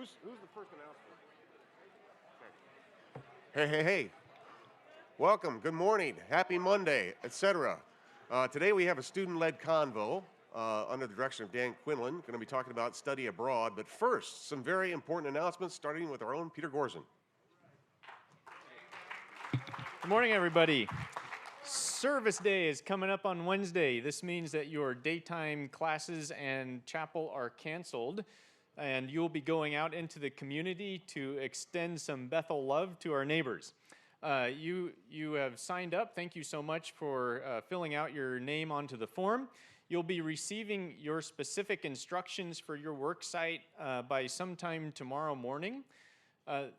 Who's the first announcement? Hey. Welcome, good morning, happy Monday, etc. Today we have a student-led convo under the direction of Dan Quinlan, going to be talking about study abroad. But first, some very important announcements, starting with our own Peter Gorson. Good morning, everybody. Service Day is coming up on Wednesday. This means that your daytime classes and chapel are canceled, and you'll be going out into the community to extend some Bethel love to our neighbors. You have signed up. Thank you so much for filling out your name onto the form. You'll be receiving your specific instructions for your work site by sometime tomorrow morning.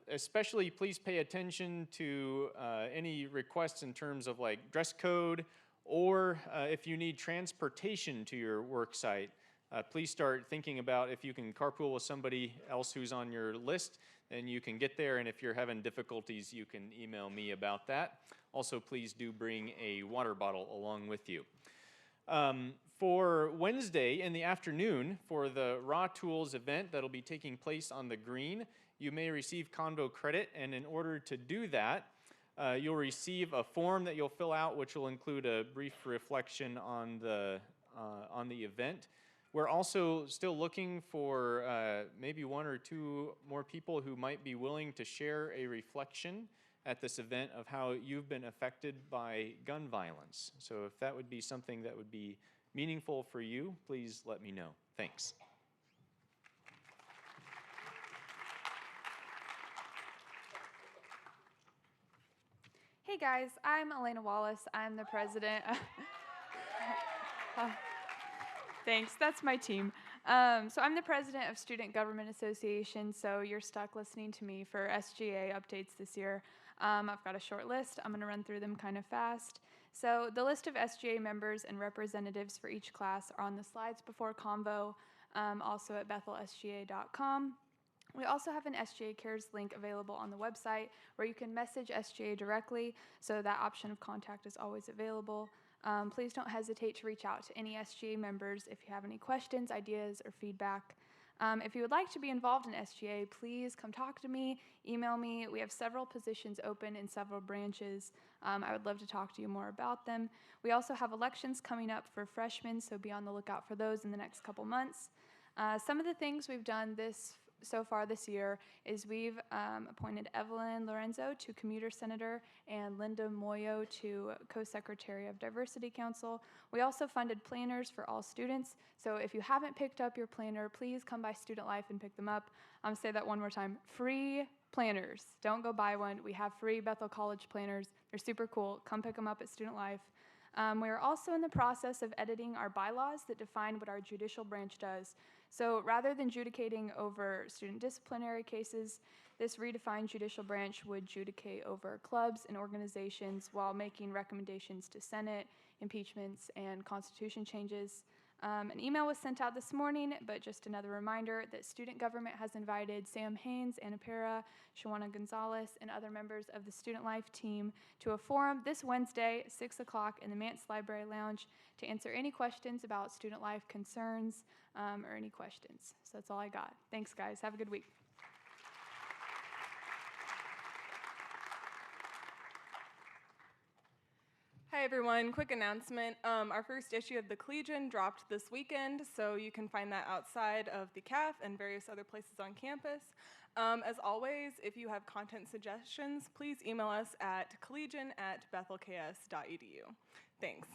Especially, please pay attention to any requests in terms of like dress code, or if you need transportation to your work site. Please start thinking about if you can carpool with somebody else who's on your list, then you can get there, and if you're having difficulties, you can email me about that. Also, please do bring a water bottle along with you. For Wednesday in the afternoon, for the Raw Tools event that'll be taking place on the green, you may receive Convo credit, and in order to do that, you'll receive a form that you'll fill out, which will include a brief reflection on the event. We're also still looking for maybe one or two more people who might be willing to share a reflection at this event of how you've been affected by gun violence. So if that would be something that would be meaningful for you, please let me know. Thanks. Hey guys, I'm Elena Wallace. I'm the president of Thanks, that's my team. So I'm the president of Student Government Association, so you're stuck listening to me for SGA updates this year. I've got a short list. I'm going to run through them kind of fast. So the list of SGA members and representatives for each class are on the slides before Convo, also at BethelSGA.com. We also have an SGA Cares link available on the website where you can message SGA directly, so that option of contact is always available. Please don't hesitate to reach out to any SGA members if you have any questions, ideas, or feedback. If you would like to be involved in SGA, please come talk to me, email me. We have several positions open in several branches. I would love to talk to you more about them. We also have elections coming up for freshmen, so be on the lookout for those in the next couple months. Some of the things we've done so far this year is we've appointed Evelyn Lorenzo to Commuter Senator and Linda Moyo to Co-Secretary of Diversity Council. We also funded planners for all students, so if you haven't picked up your planner, please come by Student Life and pick them up. I'm going to say that one more time. Free planners. Don't go buy one. We have free Bethel College planners. They're super cool. Come pick them up at Student Life. We are also in the process of editing our bylaws that define what our judicial branch does. So rather than adjudicating over student disciplinary cases, this redefined judicial branch would adjudicate over clubs and organizations while making recommendations to Senate, impeachments, and constitution changes. An email was sent out this morning, but just another reminder that student government has invited Sam Haynes, Anna Pera, Shawana Gonzalez, and other members of the Student Life team to a forum this Wednesday, 6 o'clock in the Mance Library Lounge to answer any questions about student life concerns or any questions. So that's all I got. Thanks, guys. Have a good week. Hi everyone, quick announcement. Our first issue of the Collegian dropped this weekend, so you can find that outside of the CAF and various other places on campus. As always, if you have content suggestions, please email us at collegian@bethelks.edu. Thanks.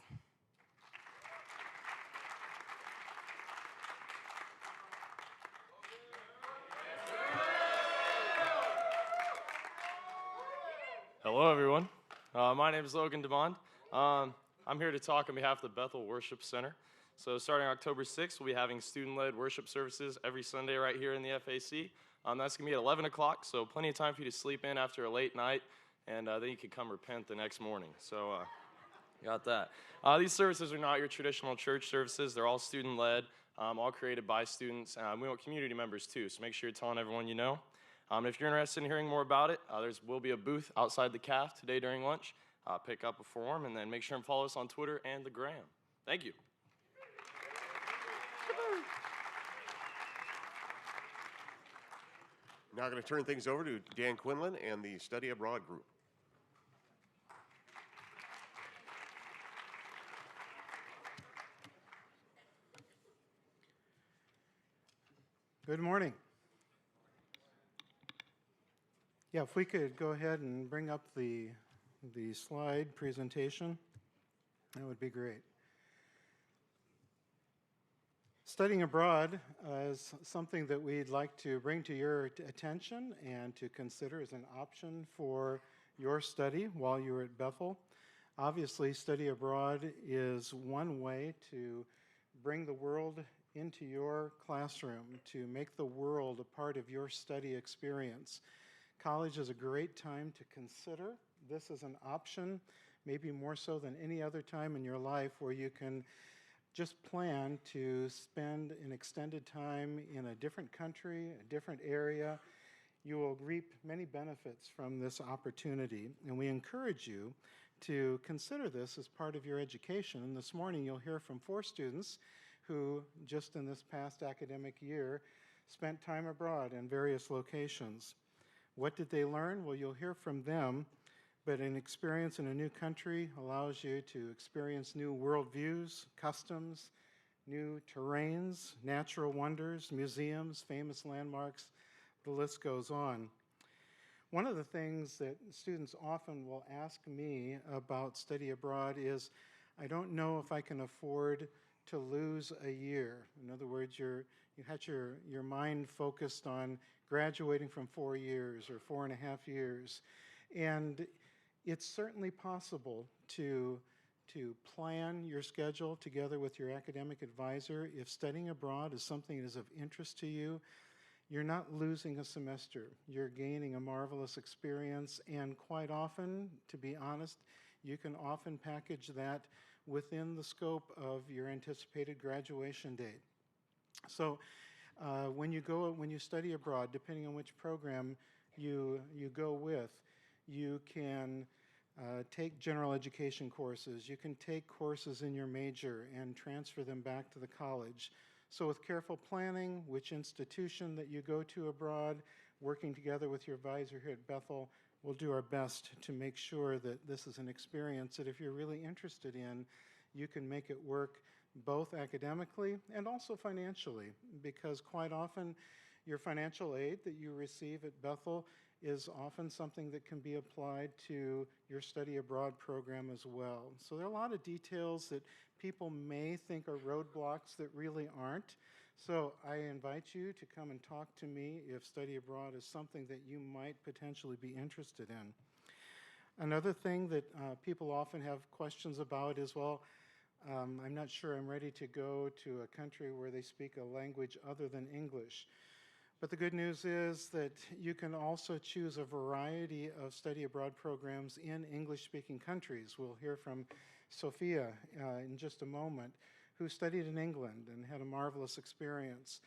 Hello everyone, my name is Logan DeMond. I'm here to talk on behalf of the Bethel Worship Center. So starting October 6th, we'll be having student-led worship services every Sunday right here in the FAC. That's going to be at 11 o'clock, so plenty of time for you to sleep in after a late night, and then you can come repent the next morning. So got that. These services are not your traditional church services. They're all student-led, all created by students. We want community members too, so make sure you're telling everyone you know. If you're interested in hearing more about it, there will be a booth outside the CAF today during lunch. Pick up a form, and then make sure and follow us on Twitter and the Gram. Thank you. Now going to turn things over to Dan Quinlan and the Study Abroad group. Good morning. Yeah, if we could go ahead and bring up the slide presentation, that would be great. Studying abroad is something that we'd like to bring to your attention and to consider as an option for your study while you're at Bethel. Obviously, study abroad is one way to bring the world into your classroom, to make the world a part of your study experience. College is a great time to consider this as an option, maybe more so than any other time in your life, where you can just plan to spend an extended time in a different country, a different area. You will reap many benefits from this opportunity, and we encourage you to consider this as part of your education. And this morning you'll hear from 4 students who, just in this past academic year, spent time abroad in various locations. What did they learn? Well, you'll hear from them, but an experience in a new country allows you to experience new worldviews, customs, new terrains, natural wonders, museums, famous landmarks. The list goes on. One of the things that students often will ask me about study abroad is, I don't know if I can afford to lose a year. In other words, you had your mind focused on graduating from 4 years or 4.5 years. And it's certainly possible to plan your schedule together with your academic advisor. If studying abroad is something that is of interest to you, you're not losing a semester. You're gaining a marvelous experience, and quite often, to be honest, you can often package that within the scope of your anticipated graduation date. So when you study abroad, depending on which program you go with, you can take general education courses. You can take courses in your major and transfer them back to the college. So with careful planning, which institution that you go to abroad, working together with your advisor here at Bethel, we'll do our best to make sure that this is an experience that if you're really interested in, you can make it work both academically and also financially, because quite often your financial aid that you receive at Bethel is often something that can be applied to your study abroad program as well. So there are a lot of details that people may think are roadblocks that really aren't. So I invite you to come and talk to me if study abroad is something that you might potentially be interested in. Another thing that people often have questions about is, well, I'm not sure I'm ready to go to a country where they speak a language other than English. But the good news is that you can also choose a variety of study abroad programs in English-speaking countries. We'll hear from Sophia in just a moment, who studied in England and had a marvelous experience.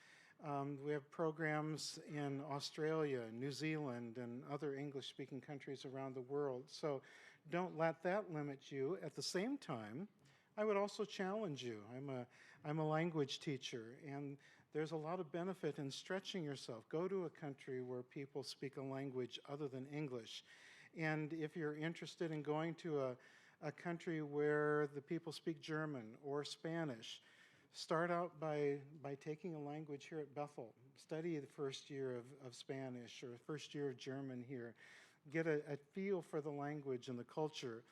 We have programs in Australia, New Zealand, and other English-speaking countries around the world. So don't let that limit you. At the same time, I would also challenge you. I'm a language teacher, and there's a lot of benefit in stretching yourself. Go to a country where people speak a language other than English. And if you're interested in going to a country where the people speak German or Spanish, start out by taking a language here at Bethel. Study the first year of Spanish or first year of German here. Get a feel for the language and the culture.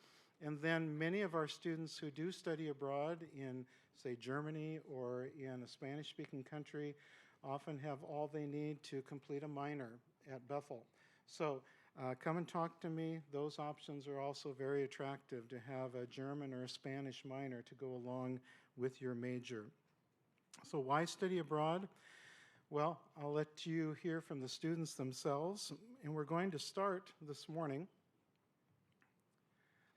And then many of our students who do study abroad in, say, Germany or in a Spanish-speaking country often have all they need to complete a minor at Bethel. So come and talk to me. Those options are also very attractive, to have a German or a Spanish minor to go along with your major. So why study abroad? Well, I'll let you hear from the students themselves, and we're going to start this morning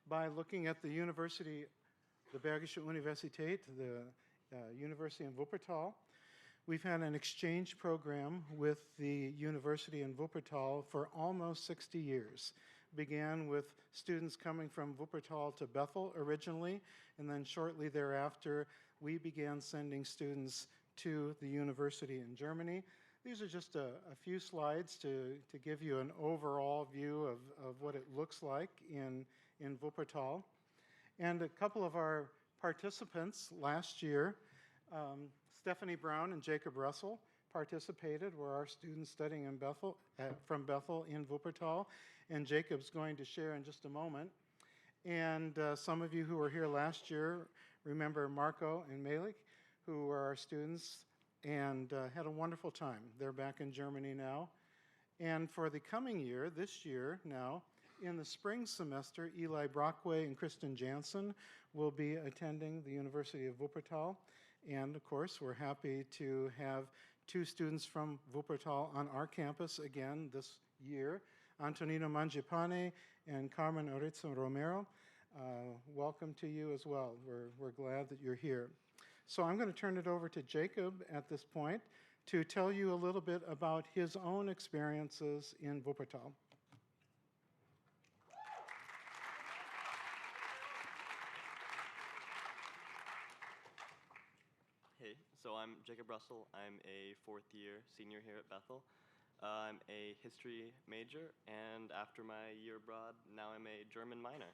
by looking at the University, the Bergische Universität, the University in Wuppertal. We've had an exchange program with the university in Wuppertal for almost 60 years. Began with students coming from Wuppertal to Bethel originally, and then shortly thereafter, we began sending students to the university in Germany. These are just a few slides to give you an overall view of what it looks like in Wuppertal. And a couple of our participants last year, Stephanie Brown and Jacob Russell, participated, were our students studying in Bethel, from Bethel in Wuppertal, and Jacob's going to share in just a moment. And some of you who were here last year remember Marco and Malik, who were our students and had a wonderful time. They're back in Germany now. And for the coming year, this year now, in the spring semester, Eli Brockway and Kristen Jansen will be attending the University of Wuppertal. And of course, we're happy to have two students from Wuppertal on our campus again this year, Antonino Mangipane and Carmen Orizzo Romero. Welcome to you as well. We're glad that you're here. So I'm going to turn it over to Jacob at this point to tell you a little bit about his own experiences in Wuppertal. Hey, so I'm Jacob Russell. I'm a fourth-year senior here at Bethel. I'm a history major, and after my year abroad, now I'm a German minor.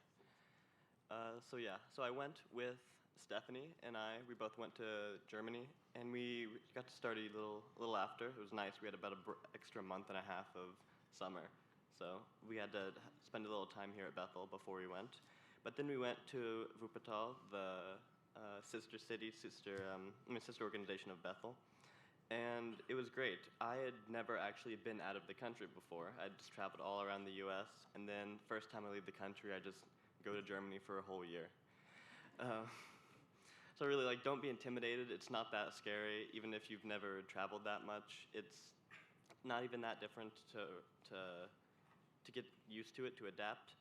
So I went with Stephanie and we both went to Germany, and we got to study a little after. It was nice. We had about an extra month and a half of summer, so we had to spend a little time here at Bethel before we went. But then we went to Wuppertal, the sister organization of Bethel, and it was great. I had never actually been out of the country before. I'd just traveled all around the U.S., and then first time I leave the country, I just go to Germany for a whole year. So really, don't be intimidated. It's not that scary, even if you've never traveled that much. It's not even that different to get used to it, to adapt.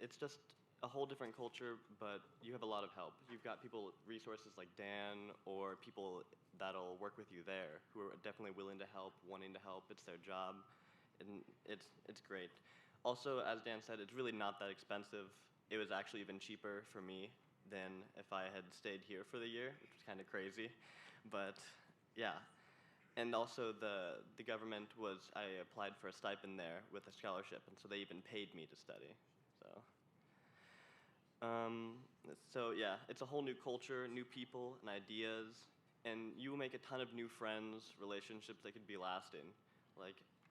It's just a whole different culture, but you have a lot of help. You've got resources like Dan, or people that'll work with you there who are definitely willing to help, wanting to help. It's their job, and it's great. Also, as Dan said, it's really not that expensive. It was actually even cheaper for me than if I had stayed here for the year, which was kind of crazy, but yeah. And also the government I applied for a stipend there with a scholarship, and so they even paid me to study, so yeah, it's a whole new culture, new people and ideas, and you will make a ton of new friends, relationships that could be lasting.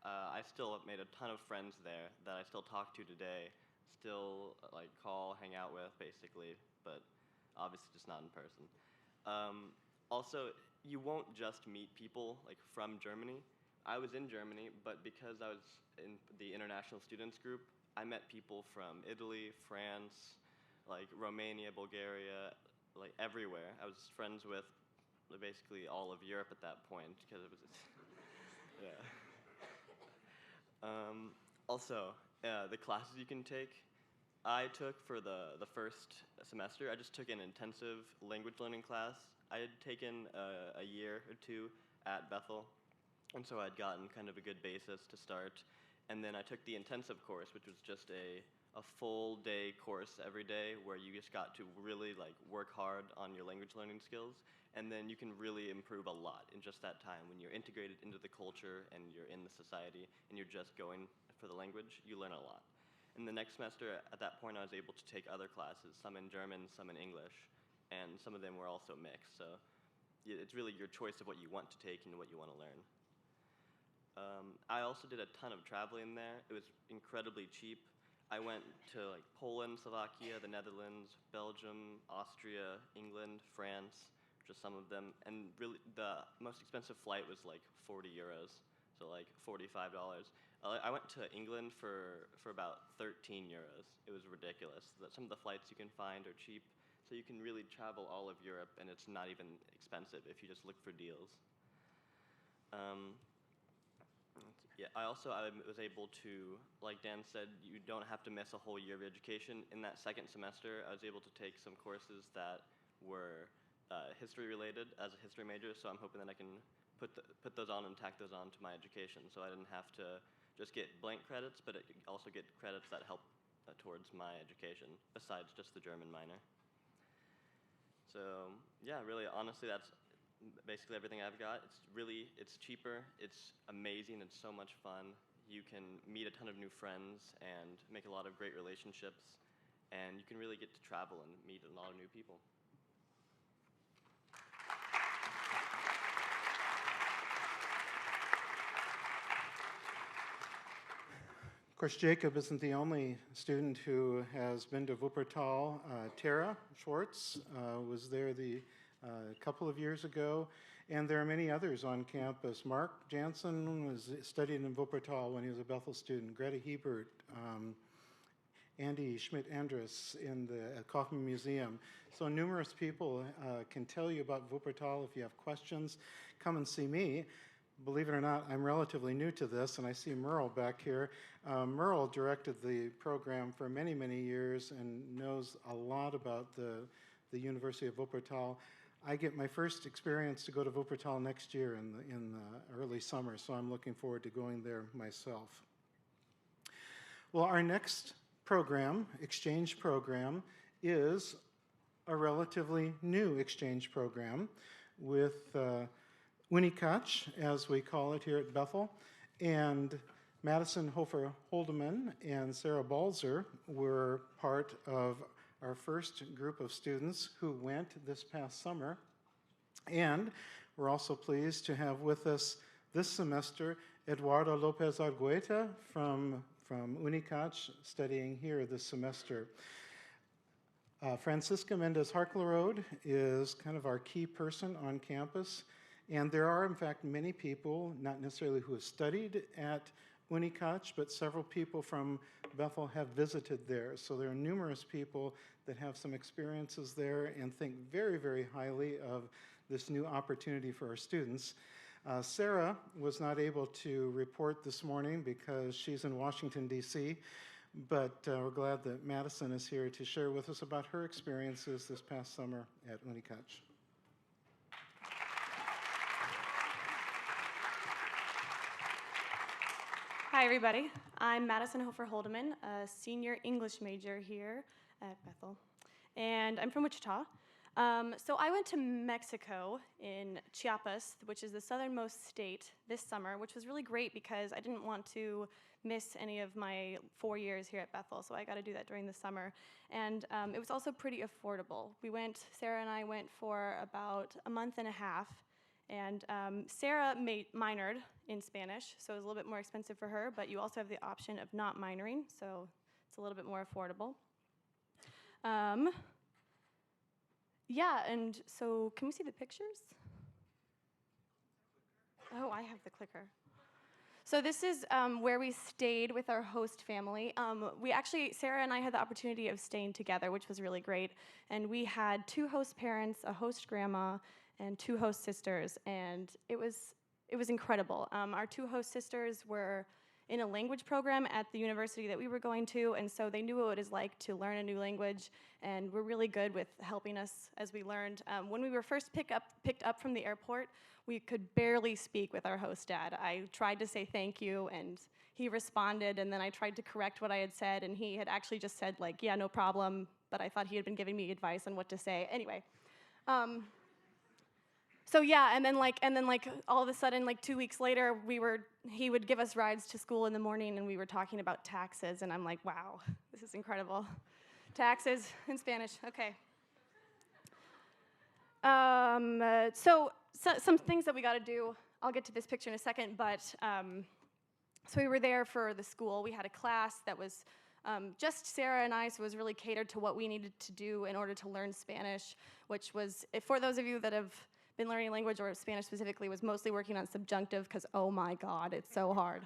I still have made a ton of friends there that I still talk to today, still call, hang out with, basically, but obviously just not in person. Also, you won't just meet people from Germany. I was in Germany, but because I was in the international students group, I met people from Italy, France, Romania, Bulgaria, everywhere. I was friends with basically all of Europe at that point, because it was, yeah. Also, the classes you can take, I took for the first semester, I just took an intensive language learning class. I had taken a year or two at Bethel, and so I'd gotten kind of a good basis to start. And then I took the intensive course, which was just a full day course every day, where you just got to really work hard on your language learning skills, and then you can really improve a lot in just that time. When you're integrated into the culture and you're in the society and you're just going for the language, you learn a lot. In the next semester, at that point, I was able to take other classes, some in German, some in English, and some of them were also mixed. So it's really your choice of what you want to take and what you want to learn. I also did a ton of traveling there. It was incredibly cheap. I went to Poland, Slovakia, the Netherlands, Belgium, Austria, England, France, just some of them, and really the most expensive flight was 40 euros, so $45. I went to England for about 13 euros. It was ridiculous. Some of the flights you can find are cheap, so you can really travel all of Europe, and it's not even expensive if you just look for deals. Yeah, I was able to, like Dan said, you don't have to miss a whole year of education. In that second semester, I was able to take some courses that were history related as a history major, so I'm hoping that I can put those on and tack those on to my education, so I didn't have to just get blank credits, but also get credits that help towards my education, besides just the German minor. So yeah, really, honestly, basically everything I've got. It's cheaper, it's amazing, it's so much fun. You can meet a ton of new friends and make a lot of great relationships, and you can really get to travel and meet a lot of new people. Of course, Jacob isn't the only student who has been to Wuppertal. Tara Schwartz was there a couple of years ago, and there are many others on campus. Mark Jansen was studying in Wuppertal when he was a Bethel student. Greta Hebert, Andy Schmidt-Andrus in the Kaufman Museum. So numerous people can tell you about Wuppertal. If you have questions, come and see me. Believe it or not, I'm relatively new to this, and I see Merle back here. Merle directed the program for many, many years and knows a lot about the University of Wuppertal. I get my first experience to go to Wuppertal next year in the early summer, so I'm looking forward to going there myself. Well, our next program, exchange program, is a relatively new exchange program with Unikach, as we call it here at Bethel, and Madison Hofer-Holdeman and Sarah Balzer were part of our first group of students who went this past summer. And we're also pleased to have with us this semester Eduardo Lopez Argueta from Unikach studying here this semester. Francisca Mendez Harklerode is kind of our key person on campus. And there are, in fact, many people, not necessarily who have studied at Unikach, but several people from Bethel have visited there. So there are numerous people that have some experiences there and think very, very highly of this new opportunity for our students. Sarah was not able to report this morning because she's in Washington, D.C., but we're glad that Madison is here to share with us about her experiences this past summer at Unikach. Hi, everybody. I'm Madison Hofer-Holdeman, a senior English major here at Bethel, and I'm from Wichita. So I went to Mexico in Chiapas, which is the southernmost state, this summer, which was really great because I didn't want to miss any of my 4 years here at Bethel, so I got to do that during the summer. And it was also pretty affordable. Sarah and I went for about a month and a half. And Sarah minored in Spanish, so it was a little bit more expensive for her, but you also have the option of not minoring, so it's a little bit more affordable. Yeah, and so can we see the pictures? Oh, I have the clicker. So this is where we stayed with our host family. Sarah and I had the opportunity of staying together, which was really great. And we had 2 host parents, a host grandma, and 2 host sisters, and it was incredible. Our 2 host sisters were in a language program at the university that we were going to, and so they knew what it was like to learn a new language, and were really good with helping us as we learned. When we were first picked up from the airport, we could barely speak with our host dad. I tried to say thank you, and he responded, and then I tried to correct what I had said, and he had actually just said, like, yeah, no problem, but I thought he had been giving me advice on what to say. Anyway. So yeah, and then all of a sudden, 2 weeks later, he would give us rides to school in the morning, and we were talking about taxes, and I'm like, wow, this is incredible. Taxes in Spanish, okay. So some things that we got to do. I'll get to this picture in a second, but so we were there for the school. We had a class that was just Sarah and I, so it was really catered to what we needed to do in order to learn Spanish, which was, for those of you that have been learning language, or Spanish specifically, was mostly working on subjunctive, because oh my God, it's so hard.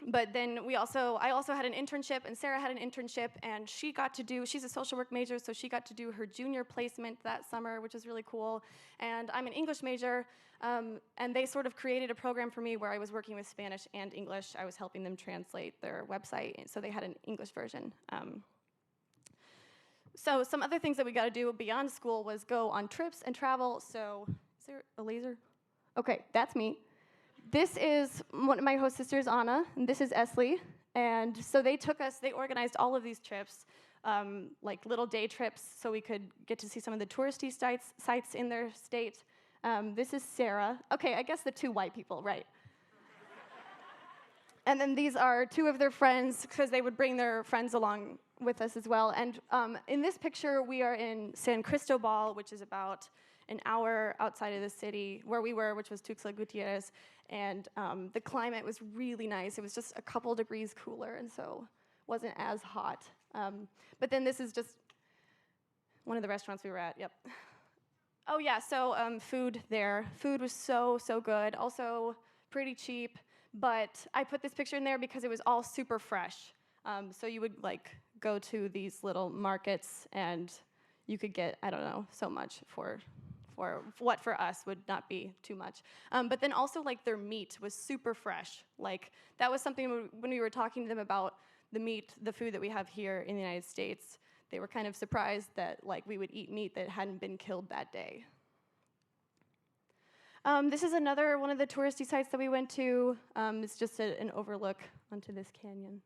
But then I also had an internship, and Sarah had an internship, and she's a social work major, so she got to do her junior placement that summer, which was really cool. And I'm an English major, and they sort of created a program for me where I was working with Spanish and English. I was helping them translate their website, so they had an English version. So some other things that we got to do beyond school was go on trips and travel. So is there a laser? Okay, that's me. This is one of my host sisters, Anna, and this is Esley. And so they organized all of these trips like little day trips so we could get to see some of the touristy sites in their state. This is Sarah. Okay, I guess the two white people, right. And then these are two of their friends, because they would bring their friends along with us as well. And in this picture, we are in San Cristobal, which is about an hour outside of the city where we were, which was Tuxtla Gutierrez. And the climate was really nice. It was just a couple degrees cooler, and so wasn't as hot. But then this is just one of the restaurants we were at, yep. Oh yeah, so food there. Food was so good. Also pretty cheap. But I put this picture in there because it was all super fresh. So you would like go to these little markets and you could get, I don't know, so much for what for us would not be too much. But then also like their meat was super fresh. Like that was something when we were talking to them about the food that we have here in the United States, they were kind of surprised that like we would eat meat that hadn't been killed that day. This is another one of the touristy sites that we went to. It's just an overlook onto this canyon.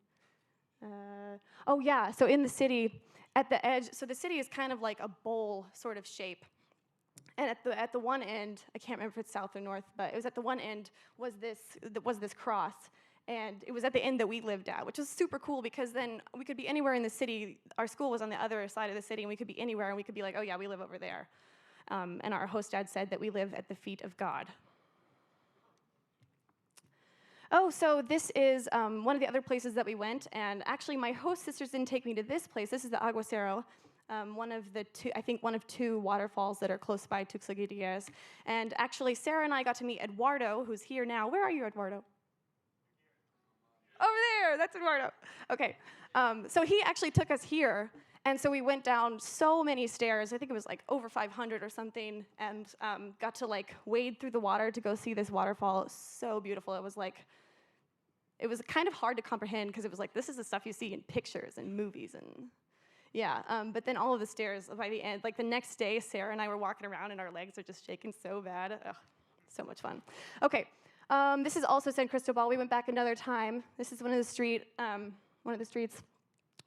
Oh yeah, so in the city, at the edge, so the city is kind of like a bowl sort of shape. And at the one end, I can't remember if it's south or north, but it was at the one end was this cross. And it was at the end that we lived at, which was super cool because then we could be anywhere in the city. Our school was on the other side of the city, and we could be anywhere, and we could be like, oh yeah, we live over there. And our host dad said that we live at the feet of God. Oh, so this is one of the other places that we went, and actually my host sisters didn't take me to this place. This is the Aguacero, one of two waterfalls that are close by Tuxtla Gutierrez. And actually Sarah and I got to meet Eduardo, who's here now. Where are you, Eduardo? Over there, that's Eduardo. Okay, so he actually took us here. And so we went down so many stairs, I think it was like over 500 or something, and got to like wade through the water to go see this waterfall. It was so beautiful. It was kind of hard to comprehend because it was like, this is the stuff you see in pictures and movies and yeah. But then all of the stairs by the end, like the next day, Sarah and I were walking around and our legs are just shaking so bad. Ugh, so much fun. Okay, this is also San Cristobal. We went back another time. This is one of the streets.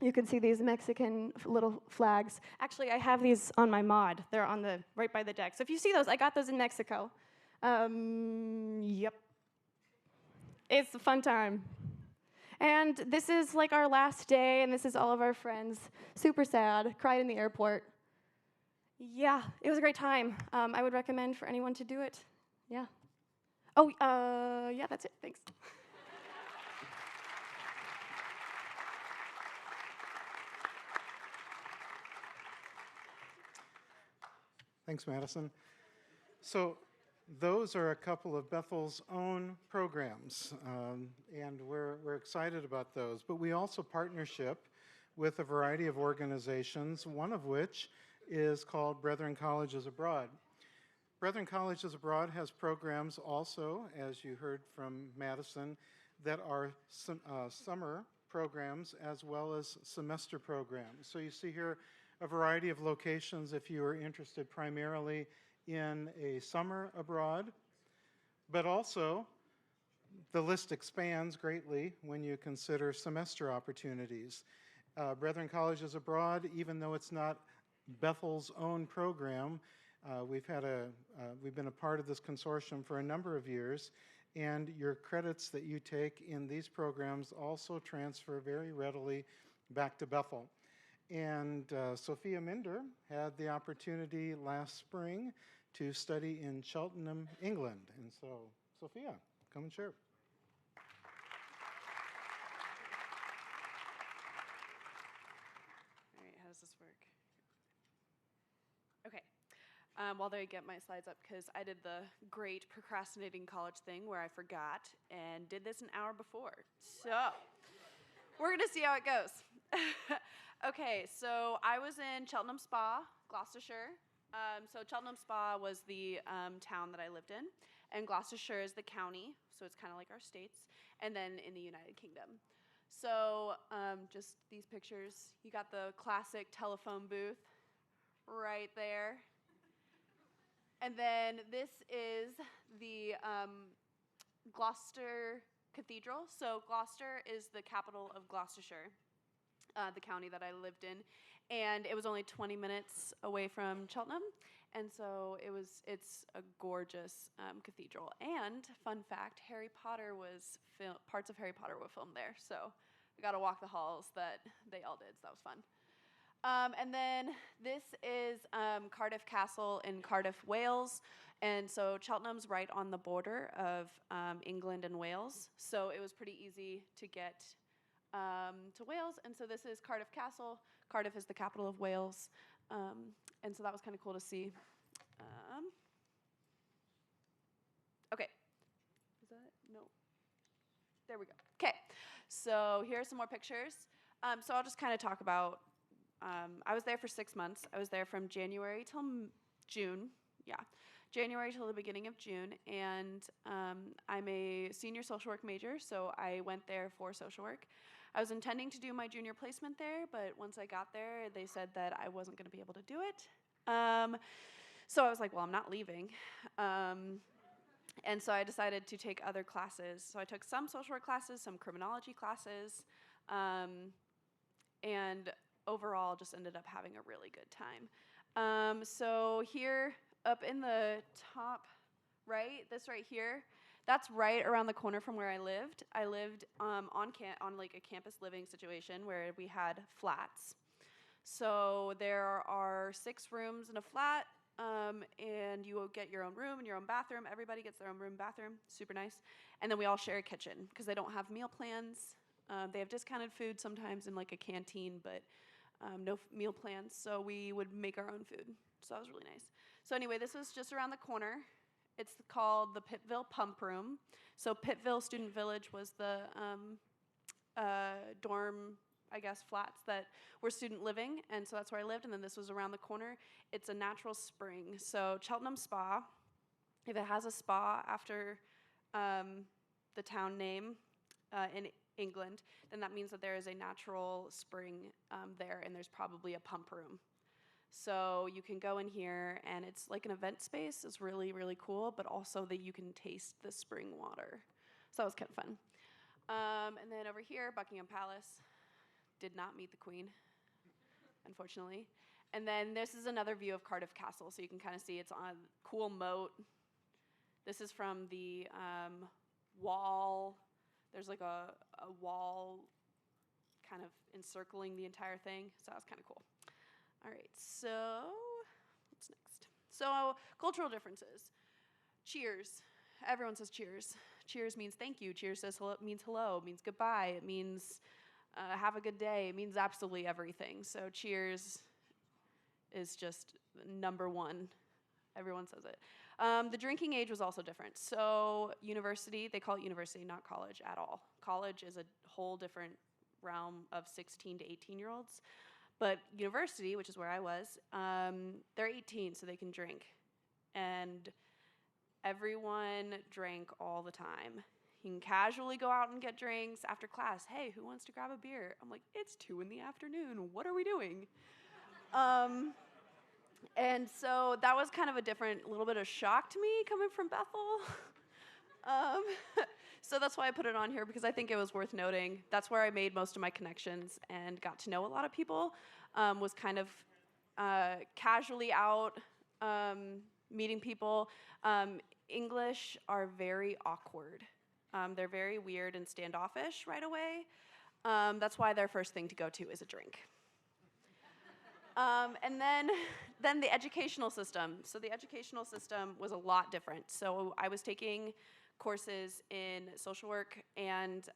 You can see these Mexican little flags. Actually, I have these on my mod. They're on right by the deck. So if you see those, I got those in Mexico. Yep. It's a fun time. And this is like our last day, and this is all of our friends. Super sad, cried in the airport. Yeah, it was a great time. I would recommend for anyone to do it. Yeah. Oh, yeah, that's it, thanks. Thanks, Madison. So those are a couple of Bethel's own programs, and we're excited about those. But we also partnership with a variety of organizations, one of which is called Brethren Colleges Abroad. Brethren Colleges Abroad has programs also, as you heard from Madison, that are summer programs as well as semester programs. So you see here a variety of locations if you are interested primarily in a summer abroad, but also the list expands greatly when you consider semester opportunities. Brethren Colleges Abroad, even though it's not Bethel's own program, we've been a part of this consortium for a number of years, and your credits that you take in these programs also transfer very readily back to Bethel. And Sophia Minder had the opportunity last spring to study in Cheltenham, England. And so, Sophia, come and share. All right, how does this work? Okay. While they get my slides up, because I did the great procrastinating college thing where I forgot and did this an hour before. So, we're going to see how it goes. Okay, so I was in Cheltenham Spa, Gloucestershire. So Cheltenham Spa was the town that I lived in, and Gloucestershire is the county, so it's kind of like our states, and then in the United Kingdom. So just these pictures. You got the classic telephone booth right there. And then this is the Gloucester Cathedral. So Gloucester is the capital of Gloucestershire. the county that I lived in, and it was only 20 minutes away from Cheltenham, and so it's a gorgeous cathedral. And fun fact, parts of Harry Potter were filmed there, so I got to walk the halls that they all did, so that was fun. And then this is Cardiff Castle in Cardiff, Wales. And so Cheltenham's right on the border of England and Wales. So it was pretty easy to get to Wales. And so this is Cardiff Castle. Cardiff is the capital of Wales. And so that was kind of cool to see. Okay. Is that? No. There we go. Okay. So here are some more pictures. So I'll just kind of talk about, I was there for 6 months. I was there from January till June. Yeah. January till the beginning of June, and I'm a senior social work major, so I went there for social work. I was intending to do my junior placement there, but once I got there, they said that I wasn't going to be able to do it. So I was like, well, I'm not leaving. And so I decided to take other classes. So I took some social work classes, some criminology classes, and overall just ended up having a really good time. So here, up in the top right, this right here, that's right around the corner from where I lived. I lived on like a campus living situation where we had flats. So there are 6 rooms in a flat, and you will get your own room and your own bathroom. Everybody gets their own room, bathroom, super nice. And then we all share a kitchen because they don't have meal plans. They have discounted food sometimes in like a canteen, but no meal plans. So we would make our own food. So that was really nice. So anyway, this was just around the corner. It's called the Pittville Pump Room. So Pittville Student Village was the dorm, I guess, flats that were student living, and so that's where I lived, and then this was around the corner. It's a natural spring. So Cheltenham Spa, if it has a spa after the town name in England, then that means that there is a natural spring there, and there's probably a pump room. So you can go in here, and it's like an event space. It's really, really cool, but also that you can taste the spring water. So that was kind of fun. And then over here, Buckingham Palace. Did not meet the Queen, unfortunately. And then this is another view of Cardiff Castle, so you can kind of see it's on a cool moat. This is from the wall. There's like a wall kind of encircling the entire thing, so that was kind of cool. All right, so what's next? So cultural differences. Cheers. Everyone says cheers. Cheers means thank you. Cheers means hello, means goodbye. It means have a good day. It means absolutely everything. So cheers is just number one. Everyone says it. The drinking age was also different. So university, they call it university, not college at all. College is a whole different realm of 16 to 18-year-olds. But university, which is where I was, they're 18, so they can drink. And everyone drank all the time. You can casually go out and get drinks after class. Hey, who wants to grab a beer? I'm like, it's 2 p.m. What are we doing? And so that was kind of a little bit of shock to me coming from Bethel. So that's why I put it on here, because I think it was worth noting. That's where I made most of my connections and got to know a lot of people. Was kind of casually out, meeting people. English are very awkward. They're very weird and standoffish right away. That's why their first thing to go to is a drink. And then the educational system. So the educational system was a lot different. So I was taking courses in social work and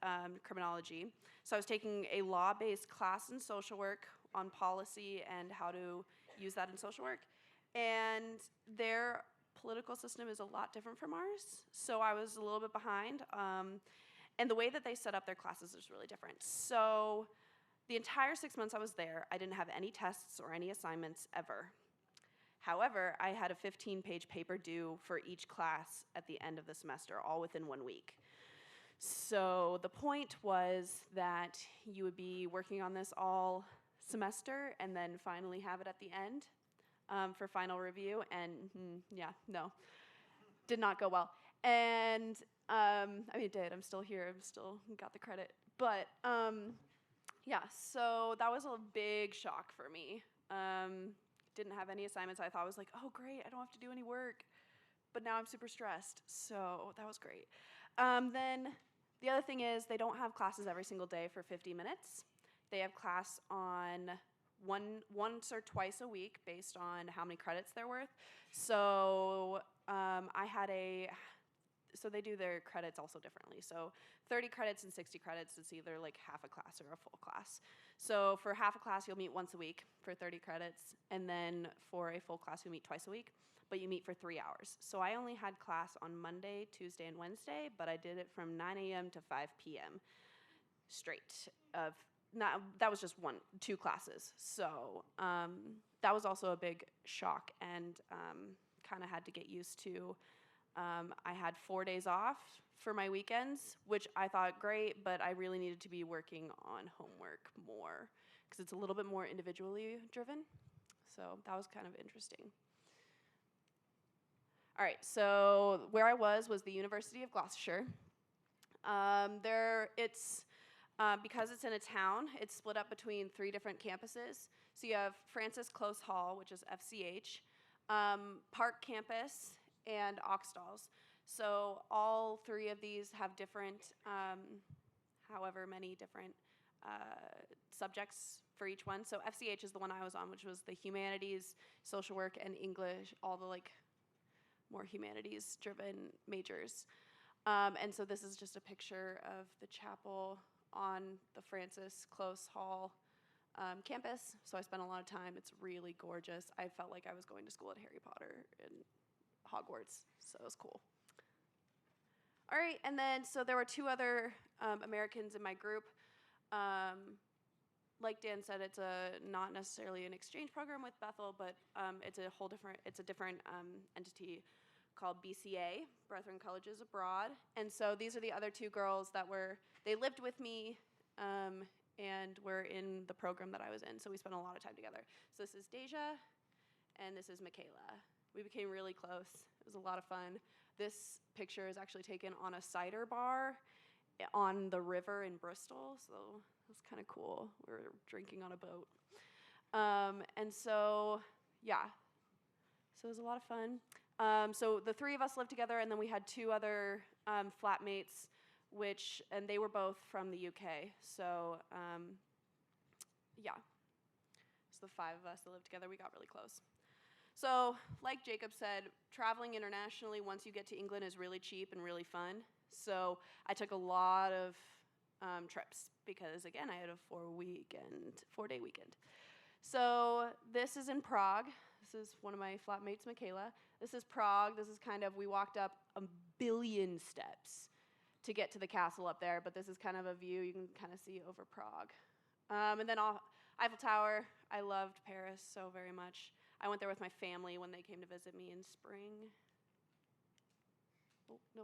criminology. So I was taking a law-based class in social work on policy and how to use that in social work. And their political system is a lot different from ours. So I was a little bit behind. And the way that they set up their classes is really different. So the entire 6 months I was there, I didn't have any tests or any assignments ever. However, I had a 15-page paper due for each class at the end of the semester, all within 1 week. So the point was that you would be working on this all semester and then finally have it at the end for final review. And no, did not go well. And I mean, it did. I'm still here. I'm still got the credit. But Yeah, so that was a big shock for me. Didn't have any assignments. I thought I was like, oh, great, I don't have to do any work. But now I'm super stressed, so that was great. Then the other thing is they don't have classes every single day for 50 minutes. They have class on once or twice a week based on how many credits they're worth. So so they do their credits also differently. So 30 credits and 60 credits, it's either like half a class or a full class. So for half a class, you'll meet once a week for 30 credits, and then for a full class, you'll meet twice a week, but you meet for 3 hours. So I only had class on Monday, Tuesday, and Wednesday, but I did it from 9 a.m. to 5 p.m. straight. That was just 2 classes. So that was also a big shock, and kind of had to get used to. I had 4 days off for my weekends, which I thought great, but I really needed to be working on homework more because it's a little bit more individually driven. So that was kind of interesting. All right, so where I was the University of Gloucestershire. Because it's in a town, it's split up between 3 different campuses. So you have Francis Close Hall, which is FCH, Park Campus, and Oxtalls. So all 3 of these have different, however many different subjects for each one. So FCH is the one I was on, which was the humanities, social work, and English, all the more humanities-driven majors. And so this is just a picture of the chapel on the Francis Close Hall campus. So I spent a lot of time. It's really gorgeous. I felt like I was going to school at Harry Potter and Hogwarts, so it was cool. All right, and then so there were 2 other Americans in my group. Like Dan said, it's not necessarily an exchange program with Bethel, but it's a different entity called BCA, Brethren Colleges Abroad. And so these are the other 2 girls they lived with me and were in the program that I was in. So we spent a lot of time together. So this is Deja, and this is Michaela. We became really close. It was a lot of fun. This picture is actually taken on a cider bar on the river in Bristol, so it was kind of cool. We were drinking on a boat. And so, yeah, so it was a lot of fun. So the 3 of us lived together, and then we had 2 other flatmates, and they were both from the UK. So, yeah, so the 5 of us that lived together, we got really close. So, like Jacob said, traveling internationally once you get to England is really cheap and really fun. So I took a lot of trips because, again, I had a 4-day weekend. So this is in Prague. This is one of my flatmates, Michaela. This is Prague. This is we walked up 1 billion steps to get to the castle up there, but this is kind of a view you can kind of see over Prague. And then Eiffel Tower. I loved Paris so very much. I went there with my family when they came to visit me in spring. Oh, no.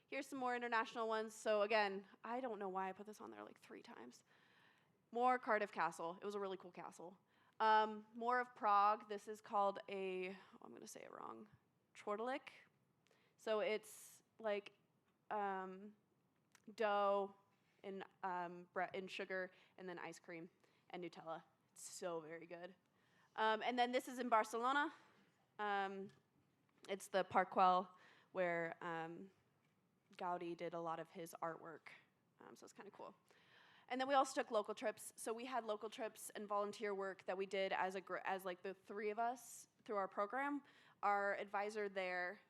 Here's some more international ones. So again, I don't know why I put this on there 3 times. More Cardiff Castle. It was a really cool castle. More of Prague. This is called I'm going to say it wrong, Trotalik. So it's like dough in sugar and then ice cream and Nutella. It's so very good. And then this is in Barcelona. It's the Parkwell where Gaudi did a lot of his artwork. So it's kind of cool. And then we also took local trips. So we had local trips and volunteer work that we did as the 3 of us through our program. Our advisor there,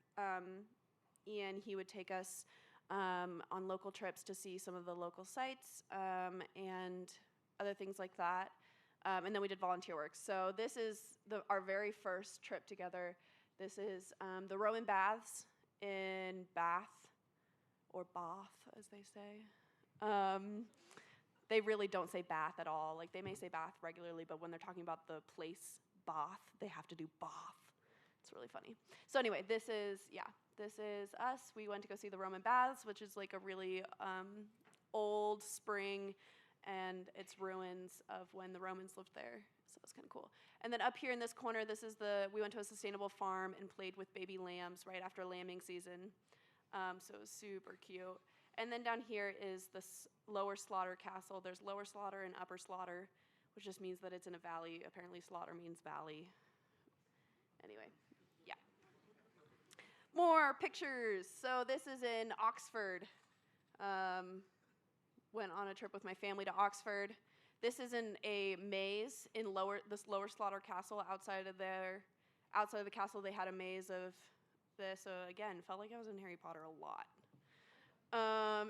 Ian, he would take us on local trips to see some of the local sites and other things like that. And then we did volunteer work. So this is our very first trip together. This is the Roman baths in Bath, or Bath, as they say. They really don't say Bath at all. They may say Bath regularly, but when they're talking about the place Bath, they have to do Bath. It's really funny. So anyway, this is us. We went to go see the Roman baths, which is a really old spring, and it's ruins of when the Romans lived there. So it's kind of cool. And then up here in this corner, we went to a sustainable farm and played with baby lambs right after lambing season. So it was super cute. And then down here is the Lower Slaughter Castle. There's Lower Slaughter and Upper Slaughter, which just means that it's in a valley. Apparently slaughter means valley. Anyway, yeah. More pictures. So this is in Oxford. Went on a trip with my family to Oxford. This is in a maze in this Lower Slaughter Castle. Outside of the castle, they had a maze of this. So again, felt like I was in Harry Potter a lot.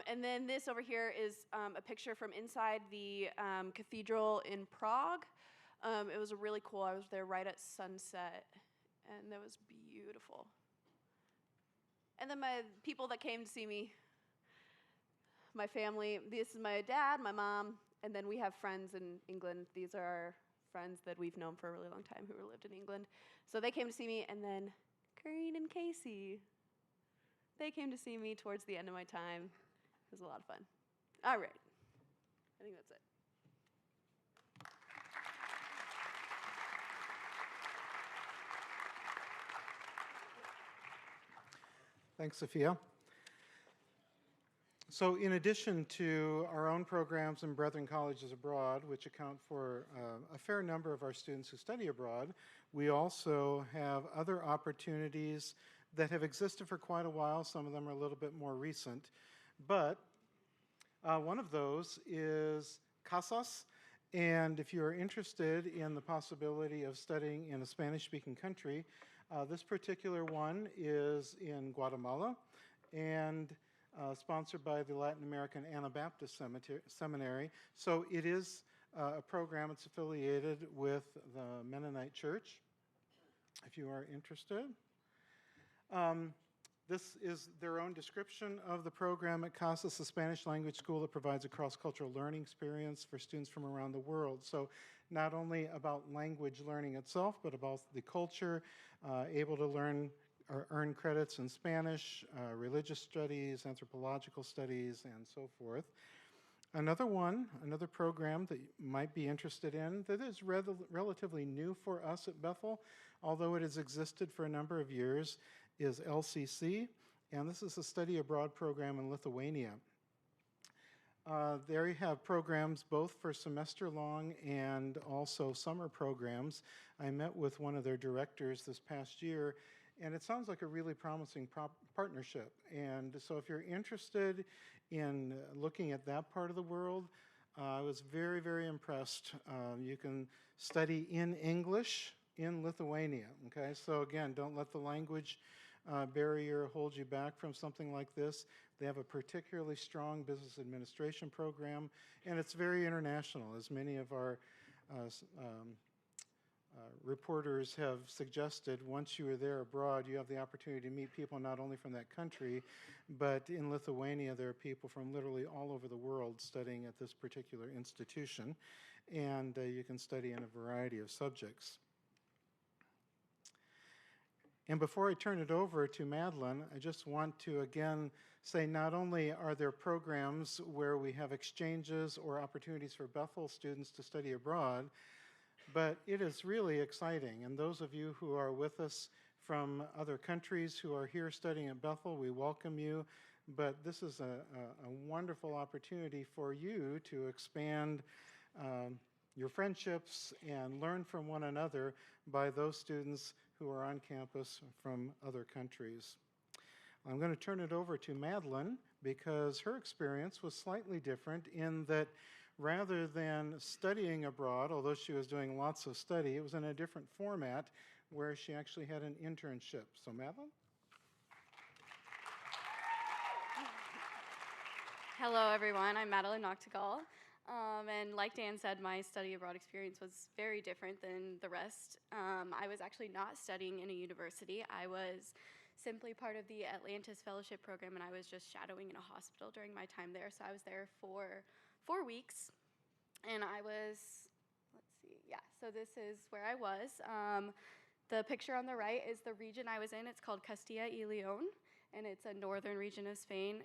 And then this over here is a picture from inside the cathedral in Prague. It was really cool. I was there right at sunset, and that was beautiful. And then my people that came to see me, my family, this is my dad, my mom, and then we have friends in England. These are our friends that we've known for a really long time who lived in England. So they came to see me, and then Corinne and Casey, they came to see me towards the end of my time. It was a lot of fun. All right. I think that's it. Thanks, Sophia. So in addition to our own programs in Brethren Colleges Abroad, which account for a fair number of our students who study abroad, we also have other opportunities that have existed for quite a while. Some of them are a little bit more recent. But one of those is Casas. And if you're interested in the possibility of studying in a Spanish-speaking country, this particular one is in Guatemala and sponsored by the Latin American Anabaptist Seminary. So it is a program that's affiliated with the Mennonite Church, if you are interested. This is their own description of the program at Casas, a Spanish language school that provides a cross-cultural learning experience for students from around the world. So not only about language learning itself, but about the culture, able to learn or earn credits in Spanish, religious studies, anthropological studies, and so forth. Another program that you might be interested in that is relatively new for us at Bethel, although it has existed for a number of years, is LCC, and this is a study abroad program in Lithuania. There you have programs both for semester-long and also summer programs. I met with one of their directors this past year, and it sounds like a really promising partnership. And so if you're interested in looking at that part of the world, I was very, very impressed. You can study in English in Lithuania, okay? So again, don't let the language barrier hold you back from something like this. They have a particularly strong business administration program, and it's very international, as many of our reporters have suggested. Once you are there abroad, you have the opportunity to meet people not only from that country, but in Lithuania, there are people from literally all over the world studying at this particular institution, and you can study in a variety of subjects. And before I turn it over to Madeline, I just want to again say not only are there programs where we have exchanges or opportunities for Bethel students to study abroad, but it is really exciting. And those of you who are with us from other countries who are here studying at Bethel, we welcome you. But this is a wonderful opportunity for you to expand your friendships and learn from one another by those students who are on campus from other countries. I'm going to turn it over to Madeline because her experience was slightly different in that rather than studying abroad, although she was doing lots of study, it was in a different format where she actually had an internship. So Madeline? Hello everyone, I'm Madeline Noctegal. And like Dan said, my study abroad experience was very different than the rest. I was actually not studying in a university. I was simply part of the Atlantis Fellowship Program, and I was just shadowing in a hospital during my time there. So I was there for 4 weeks, and I was, let's see, yeah, so this is where I was. The picture on the right is the region I was in. It's called Castilla y León, and it's a northern region of Spain,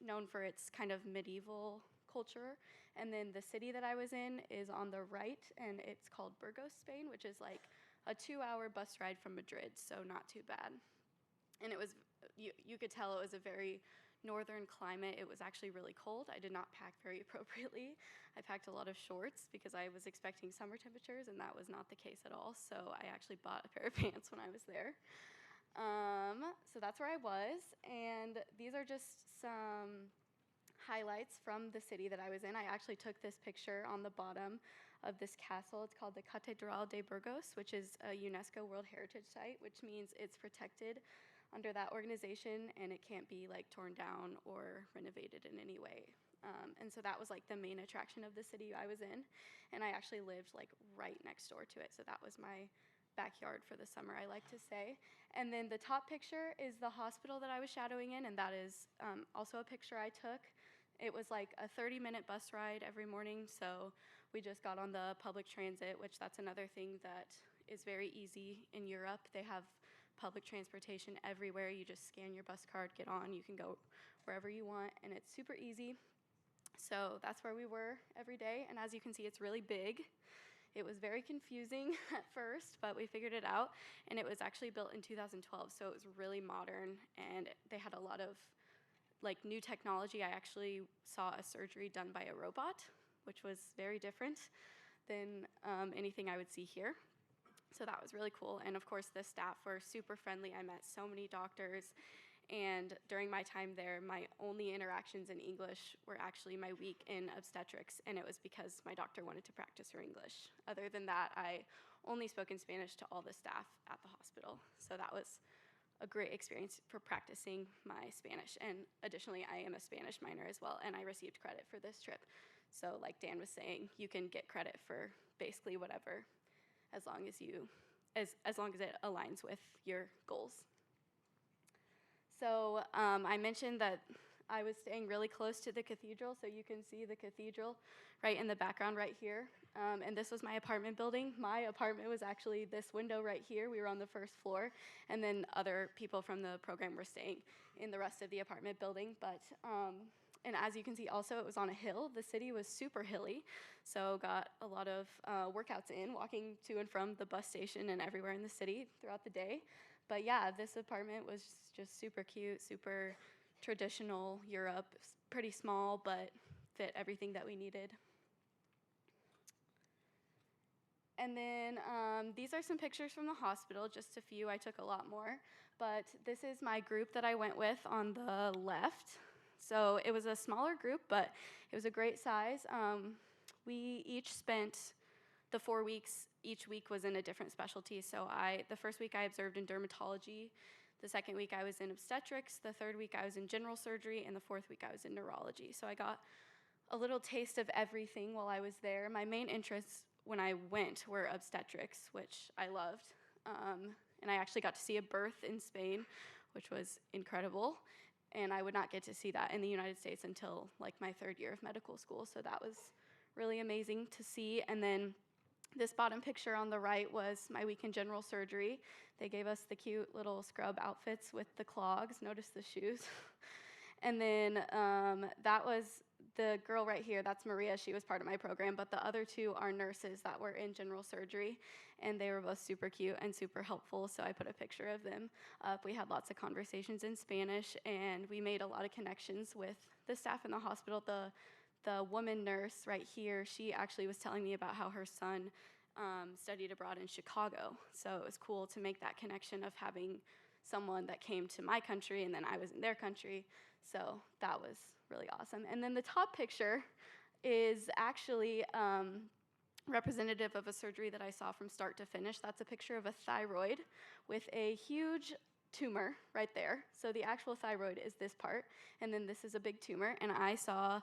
known for its kind of medieval culture. And then the city that I was in is on the right, and it's called Burgos, Spain, which is like a 2-hour bus ride from Madrid, so not too bad. And it was, you could tell it was a very northern climate, it was actually really cold. I did not pack very appropriately. I packed a lot of shorts because I was expecting summer temperatures, and that was not the case at all. So I actually bought a pair of pants when I was there. So that's where I was, and these are just some highlights from the city that I was in. I actually took this picture on the bottom of this castle. It's called the Catedral de Burgos, which is a UNESCO World Heritage Site, which means it's protected under that organization and it can't be like torn down or renovated in any way. And so that was like the main attraction of the city I was in, and I actually lived like right next door to it, so that was my backyard for the summer, I like to say. And then the top picture is the hospital that I was shadowing in, and that is also a picture I took. It was like a 30-minute bus ride every morning, so we just got on the public transit, which that's another thing that is very easy in Europe. They have public transportation everywhere. You just scan your bus card, get on, you can go wherever you want, and it's super easy. So that's where we were every day, and as you can see, it's really big. It was very confusing at first, but we figured it out, and it was actually built in 2012, so it was really modern, and they had a lot of like new technology. I actually saw a surgery done by a robot, which was very different than anything I would see here. So that was really cool, and of course the staff were super friendly. I met so many doctors, and during my time there, my only interactions in English were actually my week in obstetrics, and it was because my doctor wanted to practice her English. Other than that, I only spoke in Spanish to all the staff at the hospital. So that was a great experience for practicing my Spanish. And additionally, I am a Spanish minor as well, and I received credit for this trip. So like Dan was saying, you can get credit for basically whatever, as long as it aligns with your goals. So I mentioned that I was staying really close to the cathedral, so you can see the cathedral right in the background right here. And this was my apartment building. My apartment was actually this window right here. We were on the first floor, and then other people from the program were staying in the rest of the apartment building. But and as you can see also, it was on a hill. The city was super hilly, so got a lot of workouts in, walking to and from the bus station and everywhere in the city throughout the day. But yeah, this apartment was just super cute, super traditional Europe, pretty small, but fit everything that we needed. And then these are some pictures from the hospital, just a few. I took a lot more, but this is my group that I went with on the left. So it was a smaller group, but it was a great size. We each spent the 4 weeks. Each week was in a different specialty. So the first week I observed in dermatology. The second week I was in obstetrics. The third week I was in general surgery. And the fourth week I was in neurology. So I got a little taste of everything while I was there. My main interests when I went were obstetrics, which I loved. And I actually got to see a birth in Spain, which was incredible. And I would not get to see that in the United States until like my third year of medical school. So that was really amazing to see. And then this bottom picture on the right was my week in general surgery. They gave us the cute little scrub outfits with the clogs. Notice the shoes. And then that was the girl right here. That's Maria. She was part of my program. But the other two are nurses that were in general surgery. And they were both super cute and super helpful. So I put a picture of them up. We had lots of conversations in Spanish. And we made a lot of connections with the staff in the hospital. The woman nurse right here, she actually was telling me about how her son studied abroad in Chicago. So it was cool to make that connection of having someone that came to my country and then I was in their country. So that was really awesome. And then the top picture is actually representative of a surgery that I saw from start to finish. That's a picture of a thyroid with a huge tumor right there. So the actual thyroid is this part, and then this is a big tumor. And I saw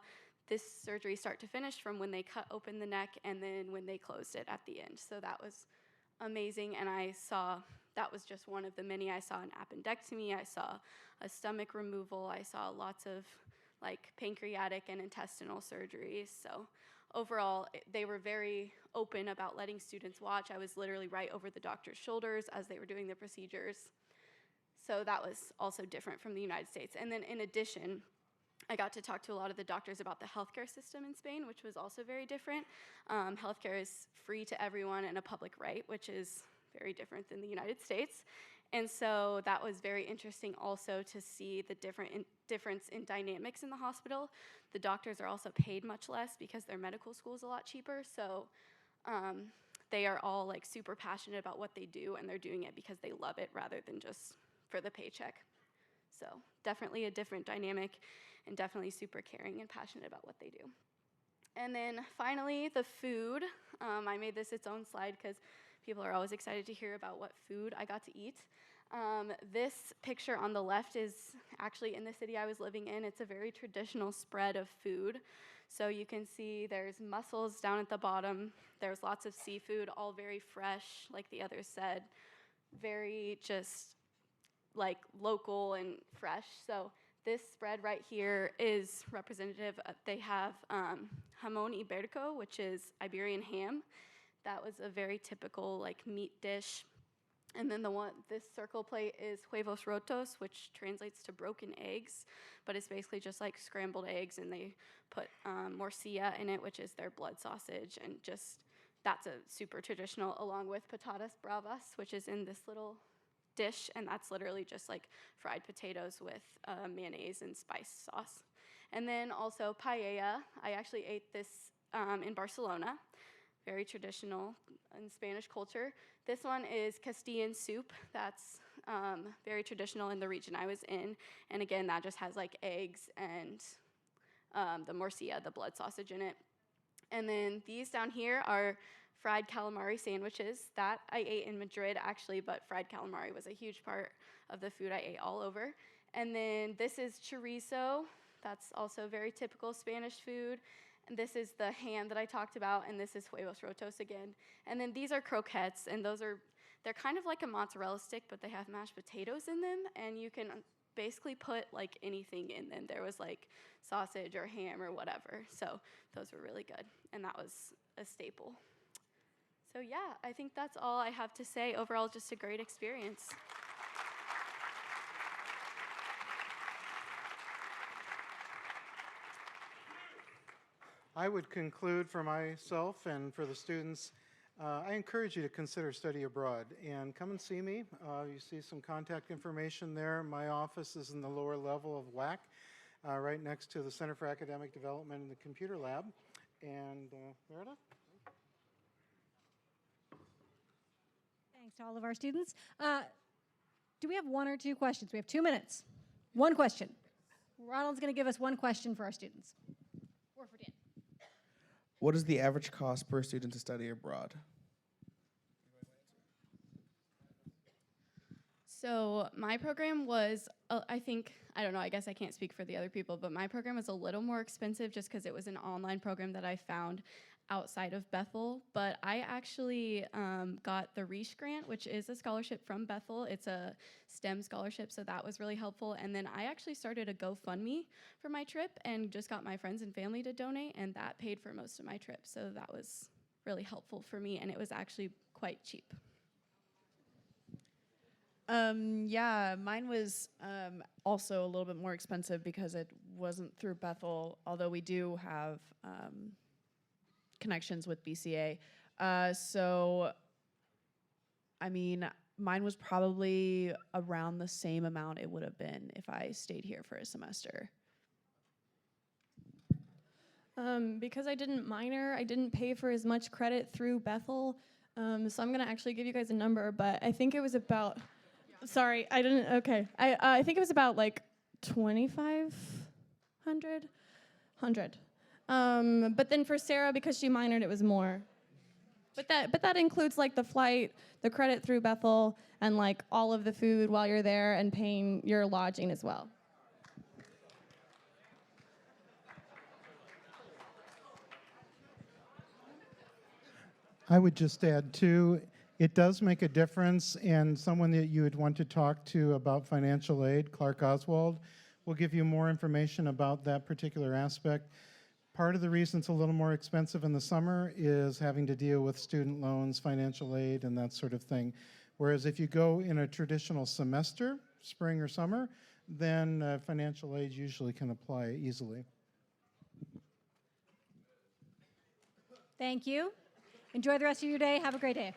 this surgery start to finish from when they cut open the neck and then when they closed it at the end. So that was amazing, and I saw, that was just one of the many. I saw an appendectomy, I saw a stomach removal, I saw lots of like pancreatic and intestinal surgeries. So overall, they were very open about letting students watch. I was literally right over the doctor's shoulders as they were doing the procedures. So that was also different from the United States. And then in addition, I got to talk to a lot of the doctors about the healthcare system in Spain, which was also very different. Healthcare is free to everyone and a public right, which is very different than the United States. And so that was very interesting also to see the difference in dynamics in the hospital. The doctors are also paid much less because their medical school is a lot cheaper. So they are all like super passionate about what they do, and they're doing it because they love it rather than just for the paycheck. So definitely a different dynamic, and definitely super caring and passionate about what they do. And then finally, the food. I made this its own slide because people are always excited to hear about what food I got to eat. This picture on the left is actually in the city I was living in. It's a very traditional spread of food. So you can see there's mussels down at the bottom. There's lots of seafood, all very fresh, like the others said. Very just like local and fresh. So this spread right here is representative. They have jamón ibérico, which is Iberian ham. That was a very typical like meat dish. And then this circle plate is huevos rotos, which translates to broken eggs, but it's basically just like scrambled eggs, and they put morcilla in it, which is their blood sausage, and just that's a super traditional, along with patatas bravas, which is in this little dish, and that's literally just like fried potatoes with mayonnaise and spice sauce. And then also paella. I actually ate this in Barcelona. Very traditional in Spanish culture. This one is Castilian soup. That's very traditional in the region I was in. And again, that just has like eggs and the morcilla, the blood sausage in it. And then these down here are fried calamari sandwiches. That I ate in Madrid actually, but fried calamari was a huge part of the food I ate all over. And then this is chorizo. That's also very typical Spanish food. And this is the ham that I talked about, and this is huevos rotos again. And then these are croquettes, and they're kind of like a mozzarella stick, but they have mashed potatoes in them, and you can basically put like anything in them. There was like sausage or ham or whatever. So those were really good, and that was a staple. So yeah, I think that's all I have to say. Overall, just a great experience. I would conclude for myself and for the students, I encourage you to consider study abroad and come and see me. You see some contact information there. My office is in the lower level of WAC, right next to the Center for Academic Development and the Computer Lab. And Meredith? Thanks to all of our students. Do we have one or two questions? We have 2 minutes. One question. Ronald's going to give us one question for our students. Or for Dan. What is the average cost per student to study abroad? So my program was, I don't know, I guess I can't speak for the other people, but my program was a little more expensive just because it was an online program that I found outside of Bethel. But I actually got the Reach Grant, which is a scholarship from Bethel. It's a STEM scholarship, so that was really helpful. And then I actually started a GoFundMe for my trip and just got my friends and family to donate, and that paid for most of my trip. So that was really helpful for me, and it was actually quite cheap. Yeah, mine was also a little bit more expensive because it wasn't through Bethel, although we do have connections with BCA. So, I mean, mine was probably around the same amount it would have been if I stayed here for a semester. Because I didn't minor, I didn't pay for as much credit through Bethel. So I'm going to actually give you guys a number, but I think it was about... Sorry, I didn't. Okay, I think it was about like 2,500. But then for Sarah, because she minored, it was more. But that includes like the flight, the credit through Bethel, and like all of the food while you're there, and paying your lodging as well. I would just add too, it does make a difference, and someone that you would want to talk to about financial aid, Clark Oswald, will give you more information about that particular aspect. Part of the reason it's a little more expensive in the summer is having to deal with student loans, financial aid, and that sort of thing. Whereas if you go in a traditional semester, spring or summer, then financial aid usually can apply easily. Thank you. Enjoy the rest of your day. Have a great day.